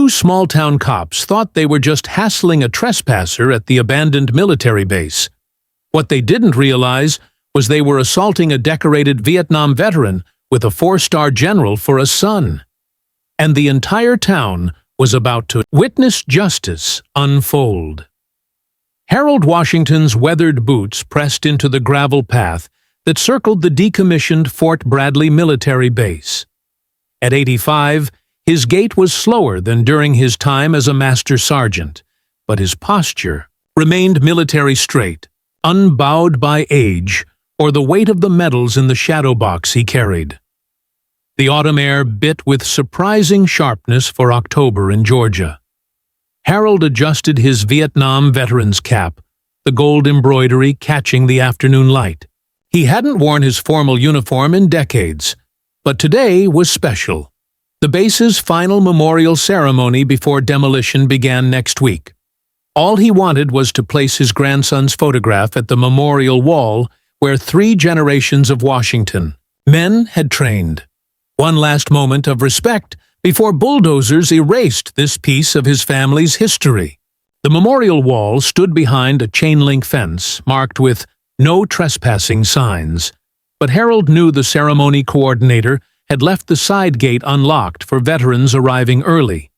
Two small-town cops thought they were just hassling a trespasser at the abandoned military base. What they didn't realize was they were assaulting a decorated Vietnam veteran with a 4-star general for a son. And the entire town was about to witness justice unfold. Harold Washington's weathered boots pressed into the gravel path that circled the decommissioned Fort Bradley military base. At 85, his gait was slower than during his time as a master sergeant, but his posture remained military straight, unbowed by age or the weight of the medals in the shadow box he carried. The autumn air bit with surprising sharpness for October in Georgia. Harold adjusted his Vietnam veteran's cap, the gold embroidery catching the afternoon light. He hadn't worn his formal uniform in decades, but today was special. The base's final memorial ceremony before demolition began next week. All he wanted was to place his grandson's photograph at the memorial wall where 3 generations of Washington men had trained. One last moment of respect before bulldozers erased this piece of his family's history. The memorial wall stood behind a chain-link fence marked with "No Trespassing" signs, but Harold knew the ceremony coordinator had left the side gate unlocked for veterans arriving early.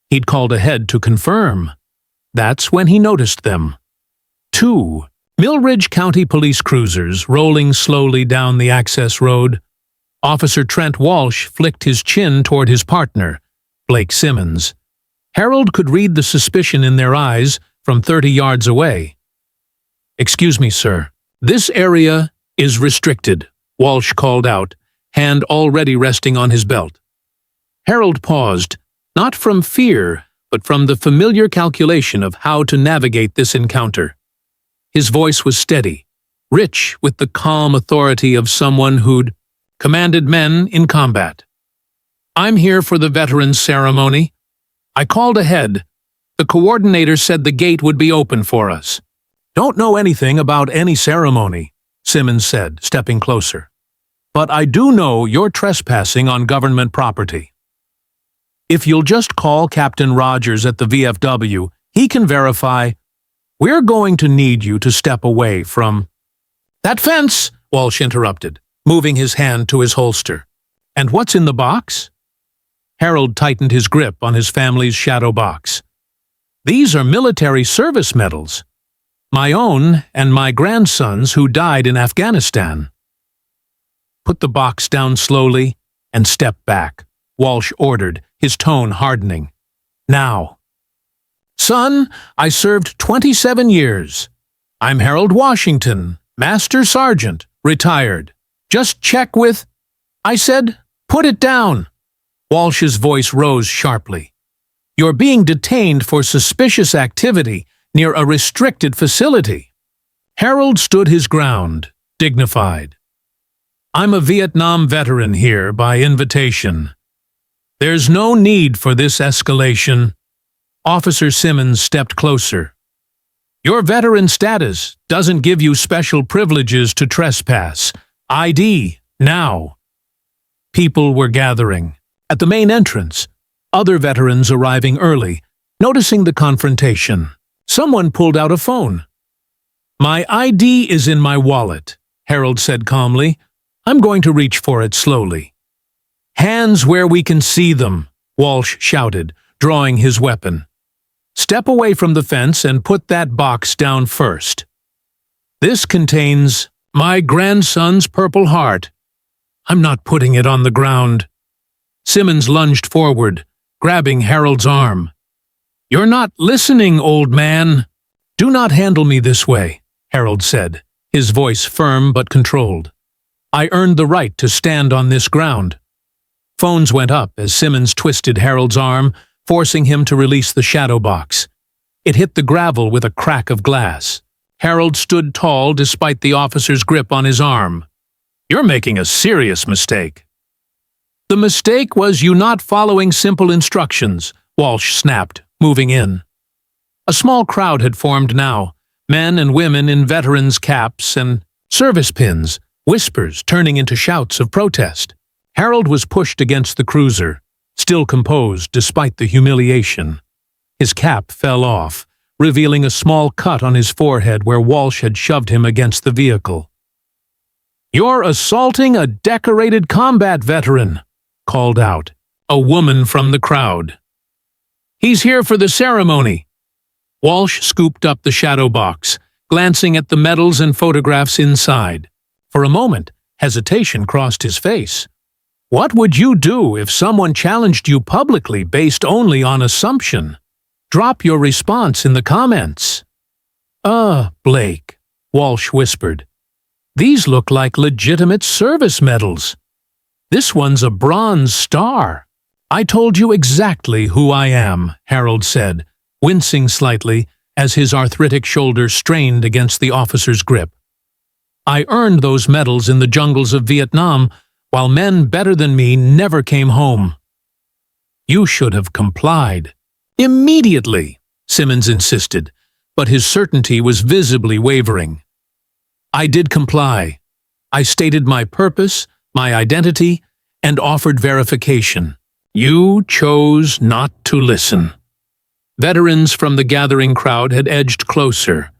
He'd called ahead to confirm. That's when he noticed them. 2 Millridge County police cruisers rolling slowly down the access road. Officer Trent Walsh flicked his chin toward his partner, Blake Simmons. Harold could read the suspicion in their eyes from 30 yards away. "Excuse me, sir. This area is restricted," Walsh called out, hand already resting on his belt. Harold paused, not from fear, but from the familiar calculation of how to navigate this encounter. His voice was steady, rich with the calm authority of someone who'd commanded men in combat. "I'm here for the veterans ceremony. I called ahead. The coordinator said the gate would be open for us." "Don't know anything about any ceremony," Simmons said, stepping closer. "But I do know you're trespassing on government property. If you'll just call Captain Rogers at the VFW, he can verify. We're going to need you to step away from—" "That fence," Walsh interrupted, moving his hand to his holster. "And what's in the box?" Harold tightened his grip on his family's shadow box. "These are military service medals. My own and my grandson's who died in Afghanistan." "Put the box down slowly and step back," Walsh ordered, his tone hardening. "Now." "Son, I served 27 years. I'm Harold Washington, Master Sergeant, retired. Just check with—" "I said, put it down." Walsh's voice rose sharply. "You're being detained for suspicious activity near a restricted facility." Harold stood his ground, dignified. "I'm a Vietnam veteran here by invitation. There's no need for this escalation." Officer Simmons stepped closer. "Your veteran status doesn't give you special privileges to trespass. ID, now." People were gathering. At the main entrance, other veterans arriving early, noticing the confrontation. Someone pulled out a phone. "My ID is in my wallet," Harold said calmly. "I'm going to reach for it slowly." "Hands where we can see them," Walsh shouted, drawing his weapon. "Step away from the fence and put that box down first. This contains my grandson's Purple Heart. I'm not putting it on the ground." Simmons lunged forward, grabbing Harold's arm. "You're not listening, old man." "Do not handle me this way," Harold said, his voice firm but controlled. "I earned the right to stand on this ground." Phones went up as Simmons twisted Harold's arm, forcing him to release the shadow box. It hit the gravel with a crack of glass. Harold stood tall despite the officer's grip on his arm. "You're making a serious mistake." "The mistake was you not following simple instructions," Walsh snapped, moving in. A small crowd had formed now, men and women in veterans' caps and service pins, whispers turning into shouts of protest. Harold was pushed against the cruiser, still composed despite the humiliation. His cap fell off, revealing a small cut on his forehead where Walsh had shoved him against the vehicle. "You're assaulting a decorated combat veteran," called out a woman from the crowd. "He's here for the ceremony." Walsh scooped up the shadow box, glancing at the medals and photographs inside. For a moment, hesitation crossed his face. What would you do if someone challenged you publicly based only on assumption? Drop your response in the comments. Blake," Walsh whispered. "These look like legitimate service medals. This one's a bronze star." "I told you exactly who I am," Harold said, wincing slightly as his arthritic shoulder strained against the officer's grip. "I earned those medals in the jungles of Vietnam, while men better than me never came home." "You should have complied." "Immediately," Simmons insisted, but his certainty was visibly wavering. "I did comply. I stated my purpose, my identity, and offered verification. You chose not to listen." Veterans from the gathering crowd had edged closer.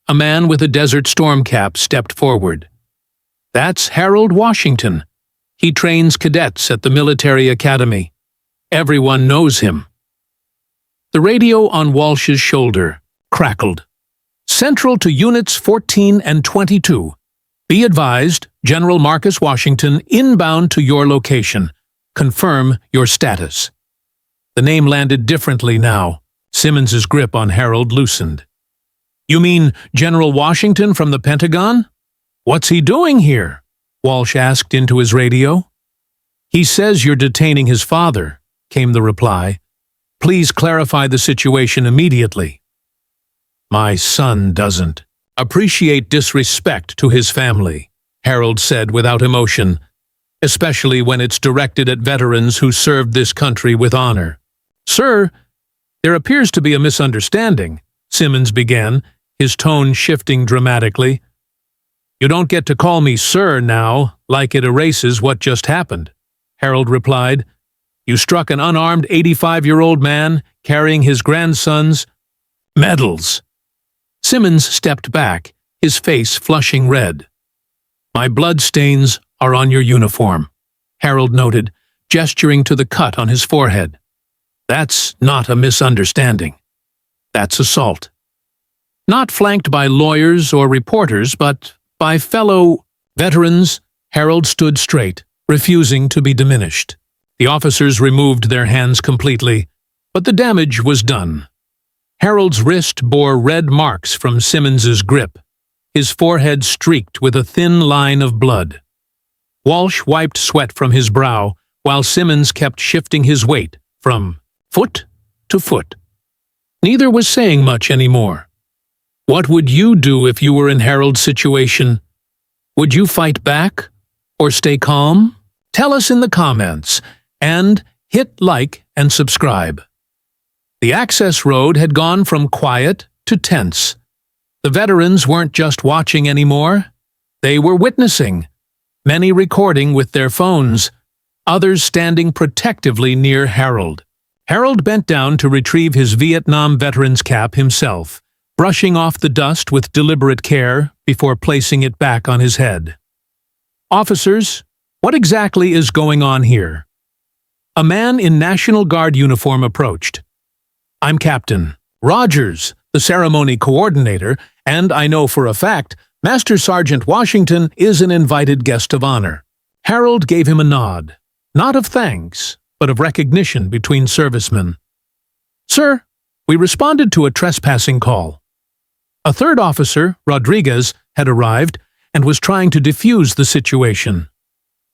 A man with a Desert Storm cap stepped forward. "That's Harold Washington. He trains cadets at the military academy. Everyone knows him." The radio on Walsh's shoulder crackled. "Central to Units 14 and 22. Be advised, General Marcus Washington inbound to your location. Confirm your status." The name landed differently now. Simmons's grip on Harold loosened. "You mean General Washington from the Pentagon? What's he doing here?" Walsh asked into his radio. "He says you're detaining his father," came the reply. "Please clarify the situation immediately." "My son doesn't appreciate disrespect to his family," Harold said without emotion, "especially when it's directed at veterans who served this country with honor." "Sir, there appears to be a misunderstanding," Simmons began, his tone shifting dramatically. "You don't get to call me sir now, like it erases what just happened," Harold replied. "You struck an unarmed 85-year-old man carrying his grandson's medals." Simmons stepped back, his face flushing red. "My bloodstains are on your uniform," Harold noted, gesturing to the cut on his forehead. "That's not a misunderstanding. That's assault. Not flanked by lawyers or reporters, but by fellow veterans." Harold stood straight, refusing to be diminished. The officers removed their hands completely, but the damage was done. Harold's wrist bore red marks from Simmons's grip, his forehead streaked with a thin line of blood. Walsh wiped sweat from his brow, while Simmons kept shifting his weight from foot to foot. Neither was saying much anymore. What would you do if you were in Harold's situation? Would you fight back or stay calm? Tell us in the comments, and hit like and subscribe. The access road had gone from quiet to tense. The veterans weren't just watching anymore. They were witnessing, many recording with their phones, others standing protectively near Harold. Harold bent down to retrieve his Vietnam veteran's cap himself, brushing off the dust with deliberate care before placing it back on his head. "Officers, what exactly is going on here?" A man in National Guard uniform approached. "I'm Captain Rogers, the ceremony coordinator, and I know for a fact Master Sergeant Washington is an invited guest of honor." Harold gave him a nod, not of thanks, but of recognition between servicemen. "Sir, we responded to a trespassing call." A third officer, Rodriguez, had arrived and was trying to defuse the situation.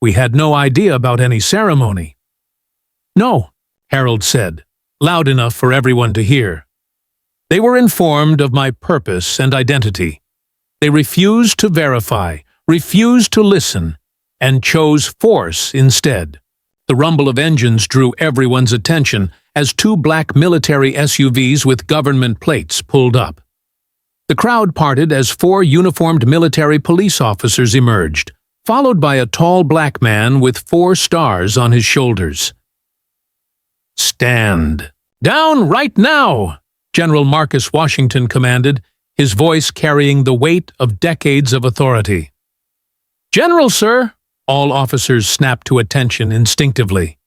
"We had no idea about any ceremony." "No," Harold said, loud enough for everyone to hear. "They were informed of my purpose and identity. They refused to verify, refused to listen, and chose force instead." The rumble of engines drew everyone's attention as two black military SUVs with government plates pulled up. The crowd parted as four uniformed military police officers emerged, followed by a tall black man with 4 stars on his shoulders. Stand. Down right now, General Marcus Washington commanded, his voice carrying the weight of decades of authority. General, sir, all officers snapped to attention instinctively.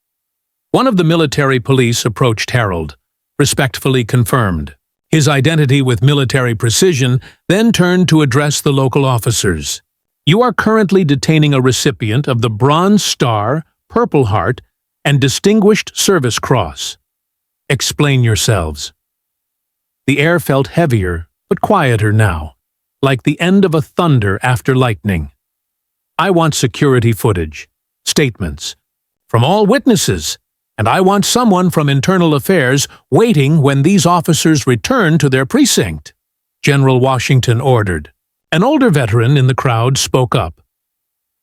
One of the military police approached Harold, respectfully confirmed his identity with military precision, then turned to address the local officers. You are currently detaining a recipient of the Bronze Star, Purple Heart, and Distinguished Service Cross. Explain yourselves. The air felt heavier, but quieter now, like the end of a thunder after lightning. I want security footage, statements, from all witnesses, and I want someone from Internal Affairs waiting when these officers return to their precinct, General Washington ordered. An older veteran in the crowd spoke up.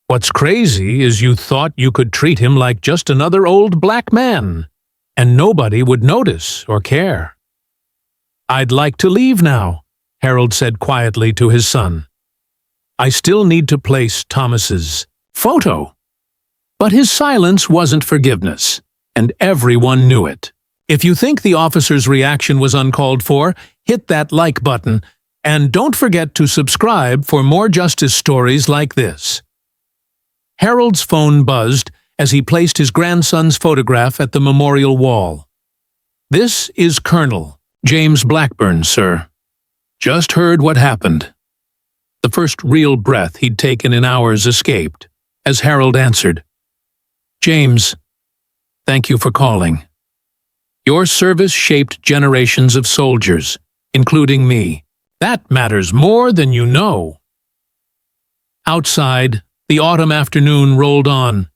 What's crazy is you thought you could treat him like just another old black man, and nobody would notice or care. I'd like to leave now, Harold said quietly to his son. I still need to place Thomas's photo. But his silence wasn't forgiveness, and everyone knew it. If you think the officer's reaction was uncalled for, hit that like button, and don't forget to subscribe for more justice stories like this. Harold's phone buzzed as he placed his grandson's photograph at the memorial wall. This is Colonel James Blackburn, sir. Just heard what happened. The first real breath he'd taken in hours escaped, as Harold answered. James, thank you for calling. Your service shaped generations of soldiers, including me. That matters more than you know. Outside, the autumn afternoon rolled on.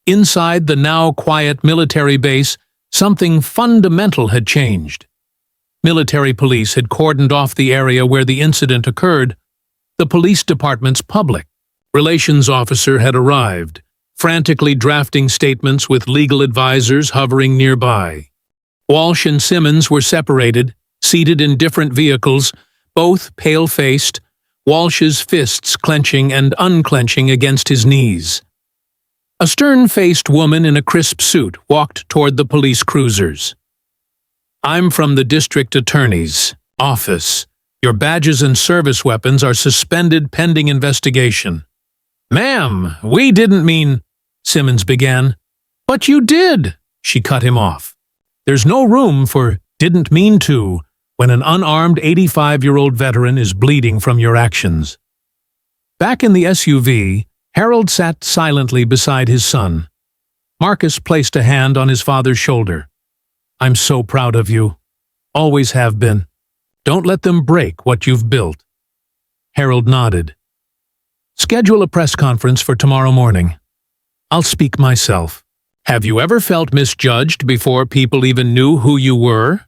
Inside the now quiet military base, something fundamental had changed. Military police had cordoned off the area where the incident occurred. The police department's public relations officer had arrived, frantically drafting statements with legal advisors hovering nearby. Walsh and Simmons were separated, seated in different vehicles, both pale-faced, Walsh's fists clenching and unclenching against his knees. A stern-faced woman in a crisp suit walked toward the police cruisers. I'm from the district attorney's office. Your badges and service weapons are suspended pending investigation. Ma'am, we didn't mean, Simmons began. But you did, she cut him off. There's no room for didn't mean to when an unarmed 85-year-old veteran is bleeding from your actions. Back in the SUV, Harold sat silently beside his son. Marcus placed a hand on his father's shoulder. I'm so proud of you. Always have been. Don't let them break what you've built. Harold nodded. Schedule a press conference for tomorrow morning. I'll speak myself. Have you ever felt misjudged before people even knew who you were?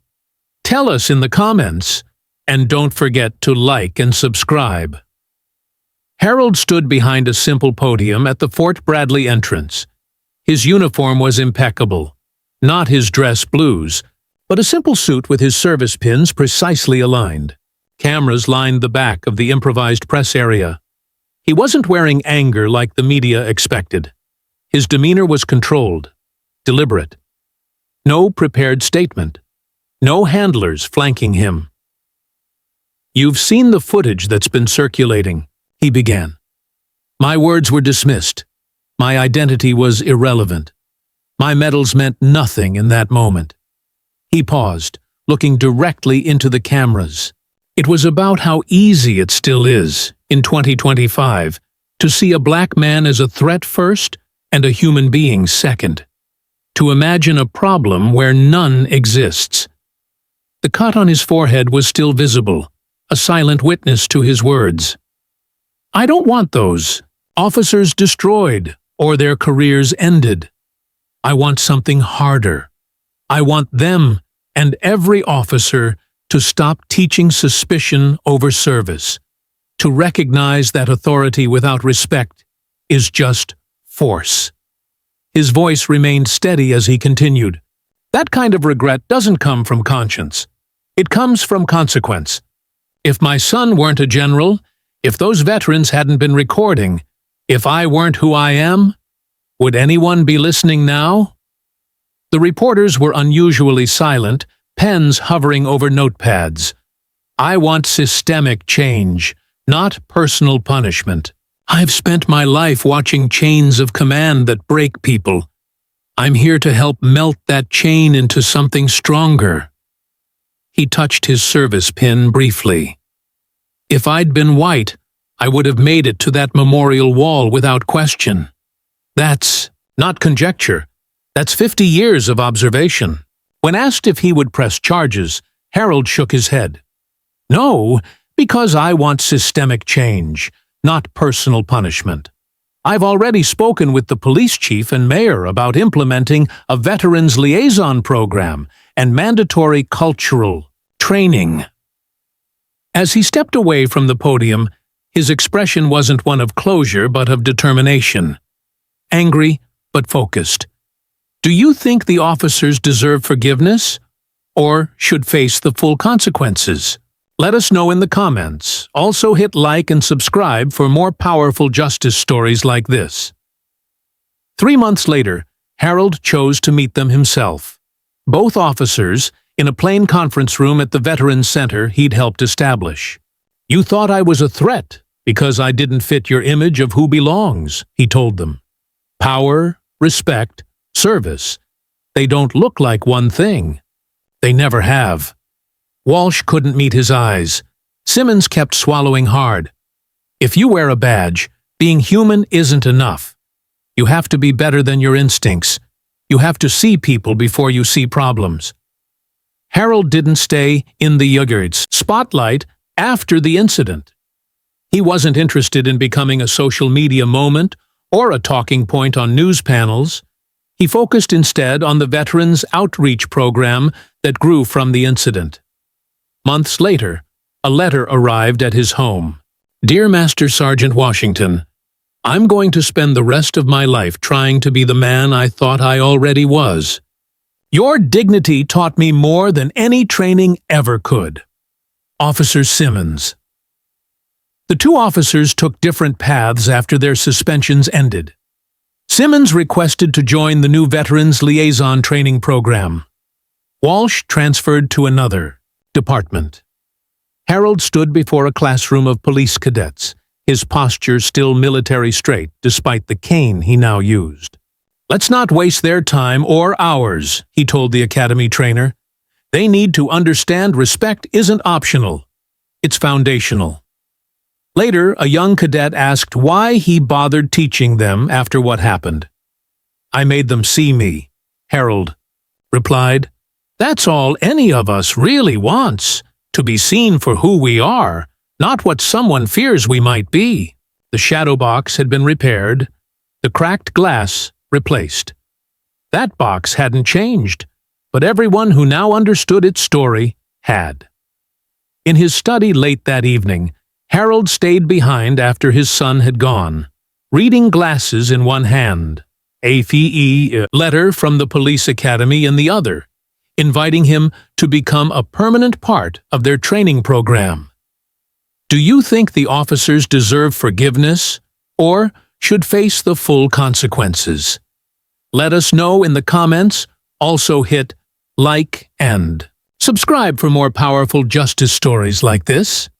Tell us in the comments, and don't forget to like and subscribe. Harold stood behind a simple podium at the Fort Bradley entrance. His uniform was impeccable, not his dress blues, but a simple suit with his service pins precisely aligned. Cameras lined the back of the improvised press area. He wasn't wearing anger like the media expected. His demeanor was controlled, deliberate. No prepared statement. No handlers flanking him. You've seen the footage that's been circulating, he began. My words were dismissed. My identity was irrelevant. My medals meant nothing in that moment. He paused, looking directly into the cameras. It was about how easy it still is, in 2025, to see a black man as a threat first and a human being second. To imagine a problem where none exists. The cut on his forehead was still visible, a silent witness to his words. I don't want those officers destroyed or their careers ended. I want something harder. I want them and every officer to stop teaching suspicion over service, to recognize that authority without respect is just force. His voice remained steady as he continued. That kind of regret doesn't come from conscience. It comes from consequence. If my son weren't a general, if those veterans hadn't been recording, if I weren't who I am, would anyone be listening now? The reporters were unusually silent, pens hovering over notepads. I want systemic change, not personal punishment. I've spent my life watching chains of command that break people. I'm here to help melt that chain into something stronger. He touched his service pin briefly. If I'd been white, I would have made it to that memorial wall without question. That's not conjecture. That's 50 years of observation. When asked if he would press charges, Harold shook his head. No, because I want systemic change, not personal punishment. I've already spoken with the police chief and mayor about implementing a veterans liaison program and mandatory cultural training. As he stepped away from the podium, his expression wasn't one of closure but of determination. Angry but focused. Do you think the officers deserve forgiveness or should face the full consequences? Let us know in the comments. Also hit like and subscribe for more powerful justice stories like this. 3 months later, Harold chose to meet them himself. Both officers, in a plain conference room at the Veterans Center he'd helped establish. You thought I was a threat because I didn't fit your image of who belongs, he told them. Power, respect, service. They don't look like one thing. They never have. Walsh couldn't meet his eyes. Simmons kept swallowing hard. If you wear a badge, being human isn't enough. You have to be better than your instincts. You have to see people before you see problems. Harold didn't stay in the Yuggert's spotlight after the incident. He wasn't interested in becoming a social media moment or a talking point on news panels. He focused instead on the Veterans Outreach program that grew from the incident. Months later, a letter arrived at his home. Dear Master Sergeant Washington, I'm going to spend the rest of my life trying to be the man I thought I already was. Your dignity taught me more than any training ever could. Officer Simmons. The two officers took different paths after their suspensions ended. Simmons requested to join the new Veterans Liaison Training Program. Walsh transferred to another department. Harold stood before a classroom of police cadets, his posture still military straight despite the cane he now used. Let's not waste their time or ours, he told the academy trainer. They need to understand respect isn't optional. It's foundational. Later, a young cadet asked why he bothered teaching them after what happened. I made them see me, Harold replied. That's all any of us really wants, to be seen for who we are, not what someone fears we might be. The shadow box had been repaired, the cracked glass replaced. That box hadn't changed, but everyone who now understood its story had. In his study late that evening, Harold stayed behind after his son had gone, reading glasses in one hand, a letter from the police academy in the other, inviting him to become a permanent part of their training program. Do you think the officers deserve forgiveness or should face the full consequences? Let us know in the comments. Also hit like and subscribe for more powerful justice stories like this.